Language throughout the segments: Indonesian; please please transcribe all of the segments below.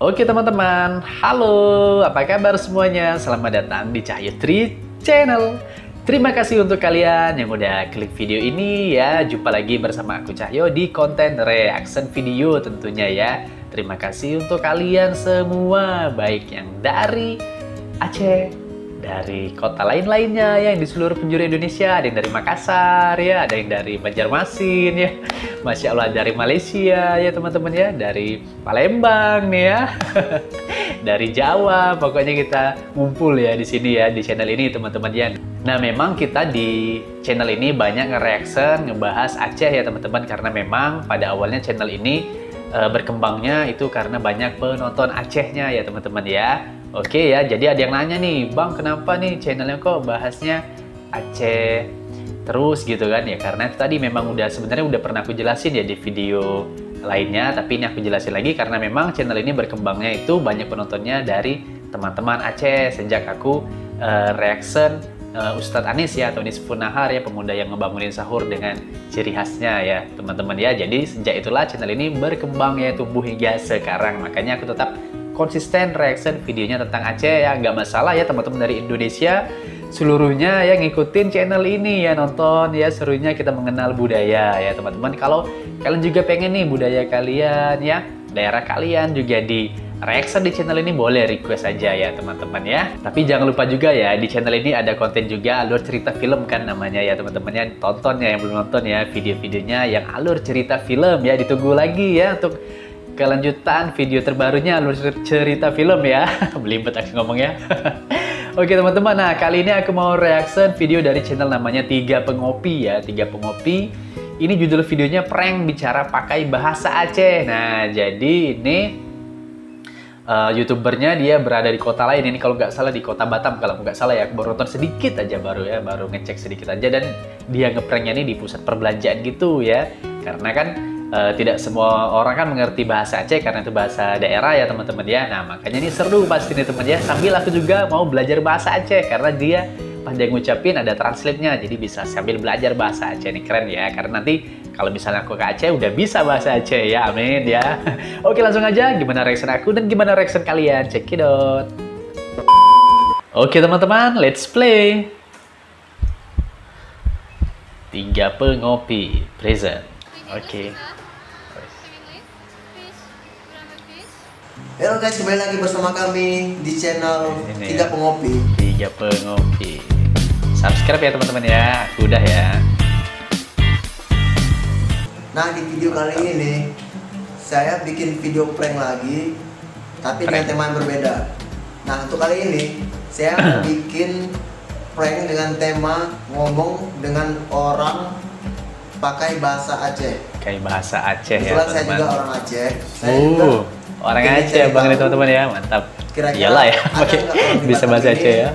Oke teman-teman, halo, apa kabar semuanya? Selamat datang di Cahyo Tri Channel. Terima kasih untuk kalian yang udah klik video ini ya. Jumpa lagi bersama aku Cahyo di konten reaction video tentunya ya. Terima kasih untuk kalian semua, baik yang dari Aceh, dari kota lain-lainnya ya, yang di seluruh penjuru Indonesia. Ada yang dari Makassar ya, ada yang dari Banjarmasin ya, Masya Allah, dari Malaysia ya teman-teman ya, dari Palembang nih ya, dari Jawa. Pokoknya kita ngumpul ya di sini ya, di channel ini teman-teman ya. Nah memang kita di channel ini banyak nge-reaction, ngebahas Aceh ya teman-teman, karena memang pada awalnya channel ini berkembangnya itu karena banyak penonton Acehnya ya teman-teman ya. Oke ya, jadi ada yang nanya nih, Bang, kenapa nih channelnya kok bahasnya Aceh terus gitu kan ya? Karena itu tadi memang sebenarnya udah pernah aku jelasin ya di video lainnya, tapi ini aku jelasin lagi karena memang channel ini berkembangnya itu banyak penontonnya dari teman-teman Aceh sejak aku reaction Ustadz Anis ya, atau Anis Punahar ya, pemuda yang ngebangunin sahur dengan ciri khasnya ya teman-teman ya. Jadi sejak itulah channel ini berkembang ya, tumbuh hingga sekarang. Makanya aku tetap konsisten reaction videonya tentang Aceh ya, nggak masalah ya teman-teman dari Indonesia seluruhnya ya ngikutin channel ini ya, nonton ya, serunya kita mengenal budaya ya teman-teman. Kalau kalian juga pengen nih budaya kalian ya, daerah kalian juga di reaction di channel ini, boleh request aja ya teman-teman ya. Tapi jangan lupa juga ya, di channel ini ada konten juga alur cerita film kan namanya ya teman-teman ya. Tonton ya yang belum nonton ya video-videonya yang alur cerita film ya, ditunggu lagi ya untuk kelanjutan video terbarunya alur cerita film ya. Belibet aku ngomong ya. Oke teman-teman, nah kali ini aku mau reaction video dari channel namanya Tiga Pengopi ya, Tiga Pengopi. Ini judul videonya prank bicara pakai bahasa Aceh. Nah jadi ini youtubernya dia berada di kota lain, ini kalau nggak salah di kota Batam kalau nggak salah ya. Aku baru nonton sedikit aja, baru ngecek sedikit aja, dan dia ngepranknya ini di pusat perbelanjaan gitu ya. Karena kan tidak semua orang kan mengerti bahasa Aceh karena itu bahasa daerah ya teman-teman ya. Nah makanya ini seru pasti nih teman ya. Sambil aku juga mau belajar bahasa Aceh karena dia pandai ngucapin, ada translate-nya, jadi bisa sambil belajar bahasa Aceh. Ini keren ya, karena nanti kalau misalnya aku ke Aceh udah bisa bahasa Aceh ya, amin ya. Oke langsung aja, gimana reaction aku dan gimana reaction kalian, check it out. Oke teman-teman, let's play. Tiga Pengopi present. Oke. Halo guys, kembali lagi bersama kami di channel Ini Tiga Pengopi. Tiga Pengopi. Subscribe ya teman-teman ya, aku udah ya. Nah di video kali ini saya bikin video prank lagi, tapi dengan tema yang berbeda. Nah untuk kali ini saya bikin prank dengan tema ngomong dengan orang pakai bahasa Aceh. Kayak bahasa Aceh ya Kebetulan saya teman-teman. juga orang Aceh. Saya juga Orang bikin Aceh cerita. bang ini teman-teman ya, mantap. Kira-kira Iyalah ya, ada pakai nggak orang di bisa Batam bahasa ini Aceh ya.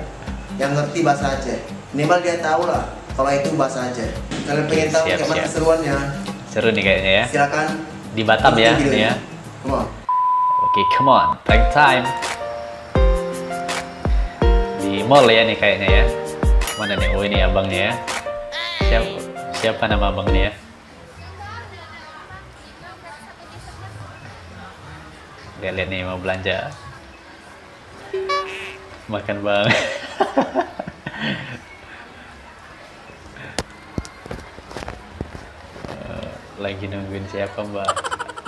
yang ngerti bahasa Aceh. Minimal dia tahu lah kalau itu bahasa Aceh. Kalian pengen tahu Siap, gimana siap. keseruannya? Seru nih kayaknya ya. Silakan Di Batam ya, ikuti ini videonya. ya. Come on. Oke, come on, prank time. Di mall ya nih kayaknya ya. Mana nih? Oh ini abangnya ya. Siapa nama abangnya ya? Lihat nih mau belanja. Makan bang. Lagi nungguin siapa mbak?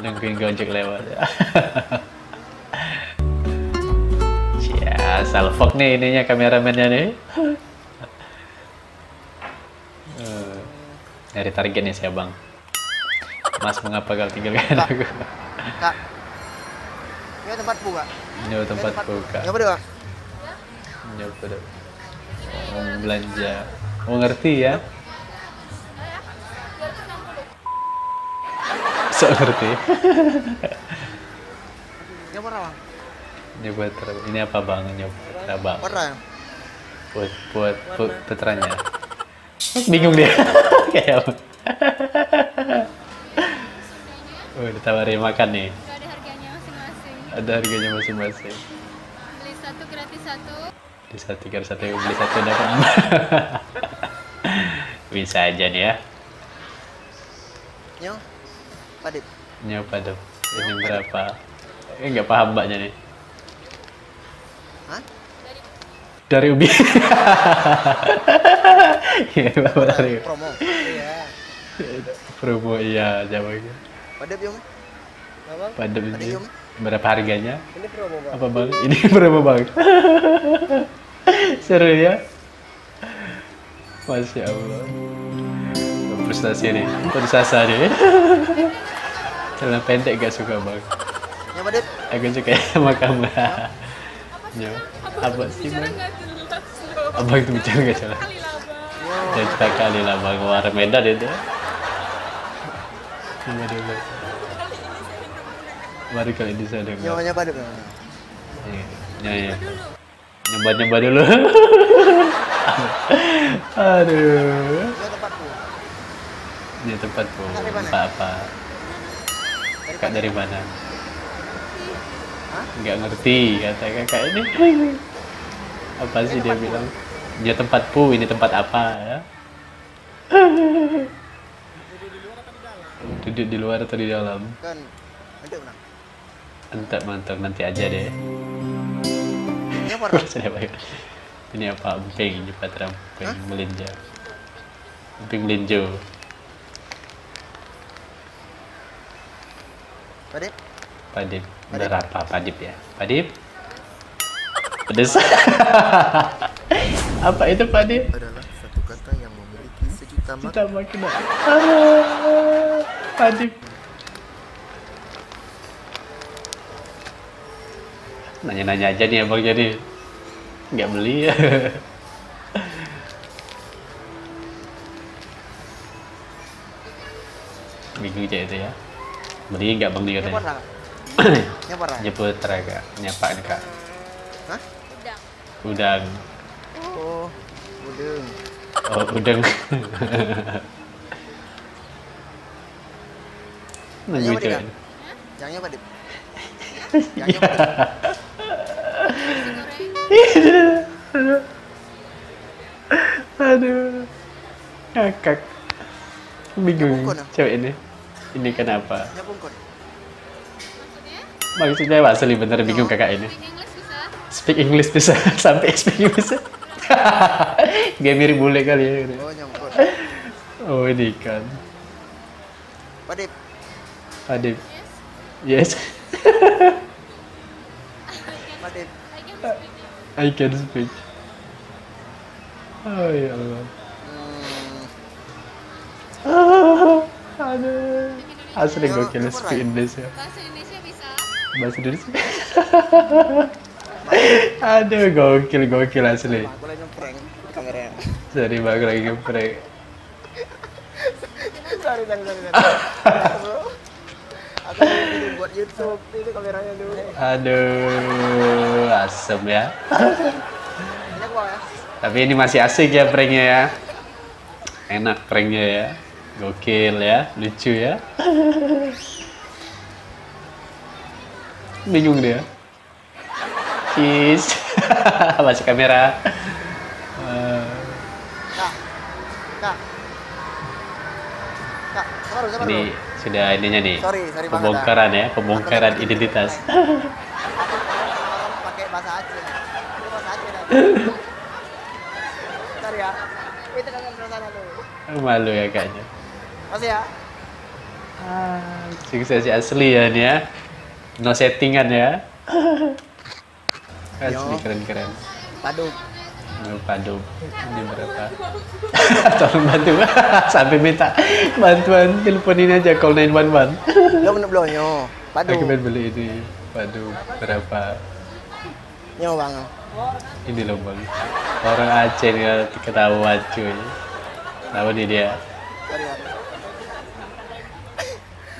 Nungguin Gojek lewat ya. Ya, salfok nih ininya, kameramennya nih. Nyari target nih si abang. Mas mengapa kau tinggalkan aku? Kak, ini tempat buka. Nyoba tempat buka. Nyoba deh, Kak. Nyoba deh. Mau belanja. Mau ngerti ya? Sok ngerti. Nyoba berapa? Nyoba terus. Ini apa bang? Nyoba bang. Berapa ya? Buat putranya. Bingung dia. Kayak apa? Oh, ditawarin makan nih. Ada harganya masing-masing. Ada harganya masing-masing. Beli satu gratis satu. Beli satu gratis satu, beli satu dapat. Bisa aja nih ya. Nyo, Padit. Nyoba dong. Ini berapa? Nggak paham mbaknya nih. Hah? Dari Ubi. Iya, Bapak dari Promo. Iya. promo iya jawabnya. Padep yum. Apa? Padep Padep ini. yum. Berapa harganya? Ini promo, Bang. Apa bang? Ini berapa bang? Seru ya? Masya Allah. Prestasi nih, prestasi nih. Celana pendek gak suka bang. Ya, Padep. Aku suka sama kamu. Ya. Apa sih bang? Abang itu bicara gak salah. Cerita kali lah bang, warna Medan itu. Coba dulu. Mari kali di sana. Nyawanya Padep. Ya. Nyoba dulu. Aduh. Ini tempatku. Ini tempatku. Dari mana? Apa? Kak dari mana? Hah? Nggak ngerti kata kakak ini. Apa sih dia bilang? Dia tempatku, ini tempat apa ya? Duduk di luar atau di dalam? Kan nanti menang. Entah mantap nanti aja deh. Ini apa? Sudah baik. Ini apa? Emping, cepat ramping, melinjo. Emping melinjo. Padep. Padip. Berapa Padip ya? Padip? Pedes. Apa itu Padip? Adalah satu kata yang memiliki sejuta Kita makna. makna. Padip. Nanya-nanya aja nih abang jadi. Nggak beli ya. Bingung aja itu ya. Beli nggak bang dia Ini apa? katanya? Ini apa? Nyebut kak, nyapa nih kak. Hah? Udang. Oh, udeng. Oh udang. Nunggu Yang itu. apa, Dika? Yangnya Padep. Yangnya Padep. Aduh. Ngakak. Bingung Nyapungkon, ah? cewek ini. Ini kenapa? Ini pungkon. Maksudnya Pak Seli bener bingung kakak ini. Speak English bisa? Speak English bisa sampai speak English. Gak mirip bule kali ya. Oh, nyamukon. Oh ini kan. Padep. Adib. Yes. Padep. I can speak it. I can speak. Oh ya Allah. Aduh. Asli gokil speak English ya. Bahasa Indonesia bisa? Bahasa Indonesia. Aduh gokil asli. Aku lagi ngeprank di kameranya. Sorry bang lagi ngeprank. Sorry. Aku lagi video buat YouTube. Itu kameranya dulu. Aduh, asem ya. Ini aku ya. Tapi ini masih asik ya pranknya ya. Enak pranknya ya. Gokil ya, lucu ya. Bingung dia. Cheese. Masih kamera. Kak. Sabar Ini dulu. sudah ininya nih. Sorry banget. Pembongkaran ya, pembongkaran identitas. Aku pakai bahasa Aceh. Itu bahasa Aceh dah. Sorry ya. Itu kan yang sana tuh. Malu ya kayaknya. Masih ya. Sukses asli ya ini ya. No settingan ya. Asli keren. Padu. Padu. Ini berapa? Tolong bantu. Sampai minta bantuan teleponin aja call 911. Lo belum nyo. Padu. Aku pengen beli ini. Padu berapa? Nyo bang. Ini loh bang. Orang Aceh nih ketahuan cuy. Tahu nih dia. Sorry ya.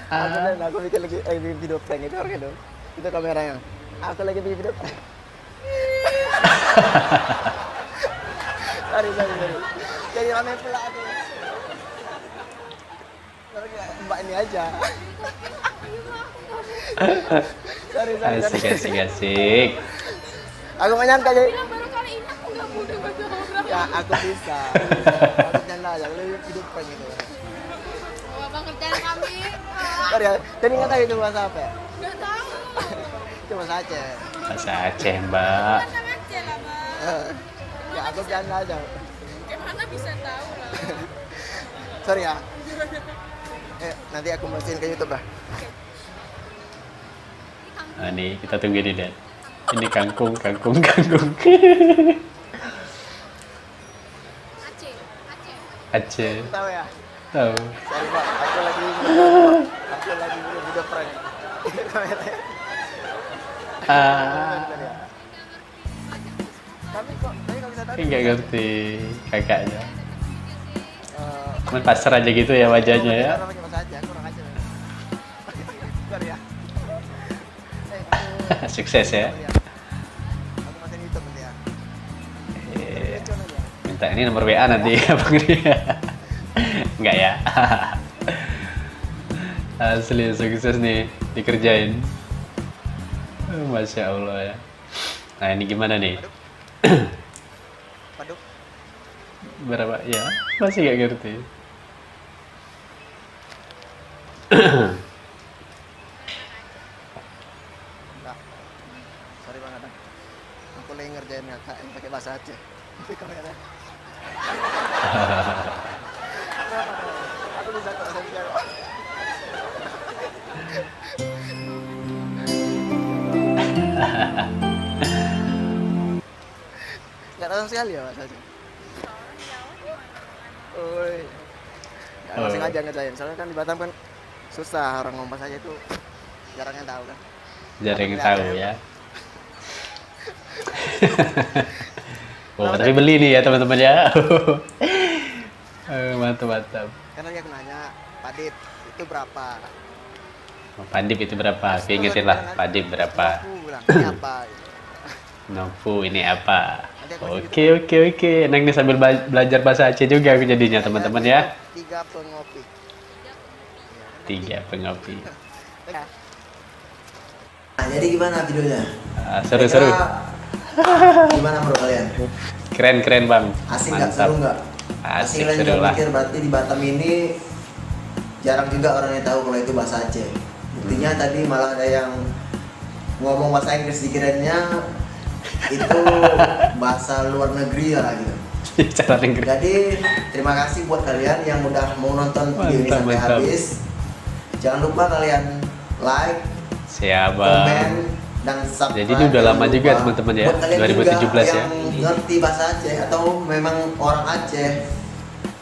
Aku bikin lagi video prank itu orang itu. Itu kameranya. Aku lagi bikin video prank. Sorry. Jadi rame pula aku. Mbak ini aja. Sorry. Asik. Aku menyangka jadi. Baru kali ini aku nggak mudah baca orang. Ya aku bisa. Aku nyanda aja. Aku lagi video prank itu. Oh, abang kerjaan kami. Sorry ya. Jadi nggak tahu itu bahasa apa ya? Nggak tahu. Itu bahasa Aceh. Bahasa Aceh, Mbak. Bahasa Aceh lah, Bang. Ya aku bercanda aja. Gimana bisa tahu lah. Sorry ya. Nanti aku masukin ke YouTube lah. Nah, nih kita tunggu nih, Dan. Ini kangkung. Aceh. Tahu ya? Tahu. Sorry Pak, aku lagi video prank. Kameranya. Tapi kok bisa tahu? Nggak ngerti kakaknya. Cuman pasar aja gitu ya wajahnya ya. Pakai bahasa Aceh, kurang aja. Sorry ya. Sukses ya. Aku masukin YouTube nanti ya. Minta ini nomor WA nanti abang dia. Enggak ya. Asli sukses nih dikerjain. Masya Allah ya. Nah ini gimana nih? Paduk. Berapa? Ya masih nggak ngerti. Enggak. Sorry banget. Aku lagi ngerjain kakak yang pakai bahasa Aceh. Tapi kamera. Aku bisa kok saya. Nggak tahu sekali ya bahasa Aceh. Oi. Nggak sengaja ngerjain. Soalnya kan di Batam kan susah orang ngomong bahasa Aceh itu jarang yang tahu kan. Jarang yang tahu ya. Oh, tapi beli nih ya teman-teman ya. Mantap. Kan tadi aku nanya, Pak Dip, itu berapa? Padip itu berapa? Ingetin lah, Padip berapa? Aku bilang, ini apa? Nofu ini apa? Oke. Enak nih sambil belajar bahasa Aceh juga aku jadinya teman-teman ya. 3 pengopi. 3 pengopi. Nah, jadi gimana videonya? Seru. Gimana bro kalian? Keren Bang. Asik nggak? Seru nggak? Asik Kalian seru juga lah. pikir berarti di Batam ini jarang juga orang yang tahu kalau itu bahasa Aceh. Buktinya tadi malah ada yang ngomong bahasa Inggris dikiranya itu bahasa luar negeri lah gitu. Cara Inggris. Jadi terima kasih buat kalian yang udah mau nonton video ini sampai Mantap. habis. Jangan lupa kalian like, Siapa? komen, dan subscribe. Jadi ini udah lama Jangan juga lupa. teman-teman ya, Buat kalian 2017 juga ya. yang ngerti bahasa Aceh atau memang orang Aceh,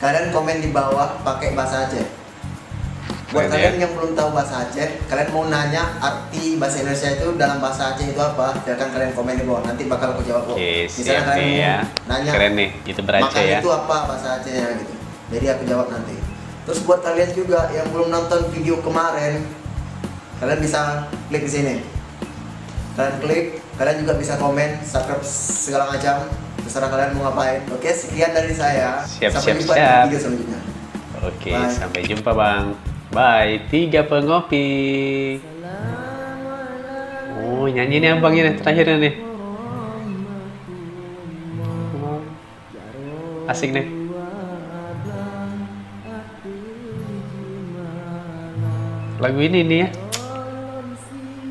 kalian komen di bawah pakai bahasa Aceh. Buat Keren, kalian ya. yang belum tahu bahasa Aceh, kalian mau nanya arti bahasa Indonesia itu dalam bahasa Aceh itu apa, silakan kalian komen di bawah, nanti bakal aku jawab kok. Oke, Misalnya siap kalian nih ya. nanya Keren nih, gitu Aceh makan ya. itu apa bahasa Acehnya gitu, jadi aku jawab nanti. Terus buat kalian juga yang belum nonton video kemarin, kalian bisa klik di sini. Kalian klik, kalian juga bisa komen, subscribe segala macam, terserah kalian mau ngapain. Oke, sekian dari saya. Sampai jumpa di video selanjutnya. Oke, Bye. sampai jumpa Bang. Bye. 3 pengopi. Oh, nyanyi nih abang ini terakhirnya nih. Asik nih. Lagu ini nih ya.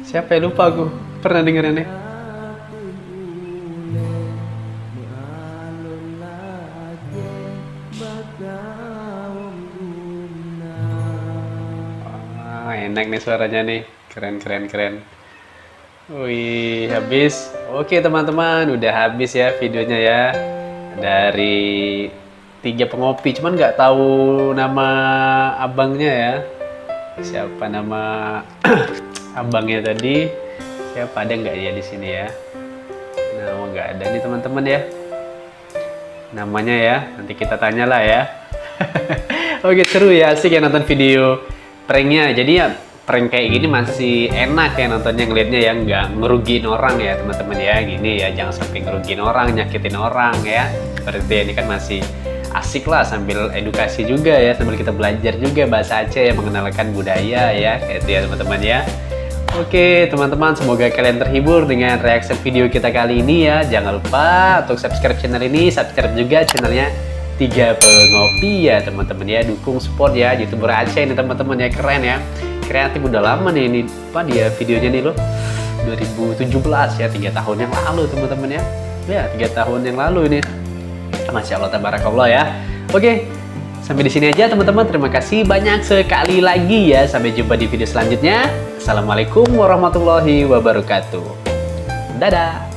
Siapa ya, lupa aku. Pernah dengerin nih. Enak nih suaranya nih, keren. Wih, habis. Oke teman-teman, udah habis ya videonya ya. Dari 3 pengopi, cuman nggak tahu nama abangnya ya. Siapa nama abangnya tadi? Siapa, ada nggak ya di sini ya? Nama nggak ada nih teman-teman ya. Namanya ya, nanti kita tanyalah ya. Oke, seru ya, asik ya nonton video pranknya. Jadi ya prank kayak gini masih enak ya nontonnya, ngeliatnya ya, nggak ngerugiin orang ya teman-teman ya. Gini ya, jangan sampai ngerugiin orang, nyakitin orang ya. Seperti ini kan masih asik lah, sambil edukasi juga ya, sambil kita belajar juga bahasa Aceh ya, mengenalkan budaya ya, kayak itu ya teman-teman ya. Oke teman-teman, semoga kalian terhibur dengan reaksi video kita kali ini ya. Jangan lupa untuk subscribe channel ini, subscribe juga channelnya 3 Pengopi ya teman-teman ya. Dukung support ya YouTuber Aceh ini teman-teman ya, keren ya. Kreatif, udah lama nih ini apa dia videonya nih loh. 2017 ya, 3 tahun yang lalu teman-teman ya. Ya, 3 tahun yang lalu ini. Masya Allah, tabarakallah ya. Oke, sampai di sini aja teman-teman. Terima kasih banyak sekali lagi ya. Sampai jumpa di video selanjutnya. Assalamualaikum warahmatullahi wabarakatuh. Dadah.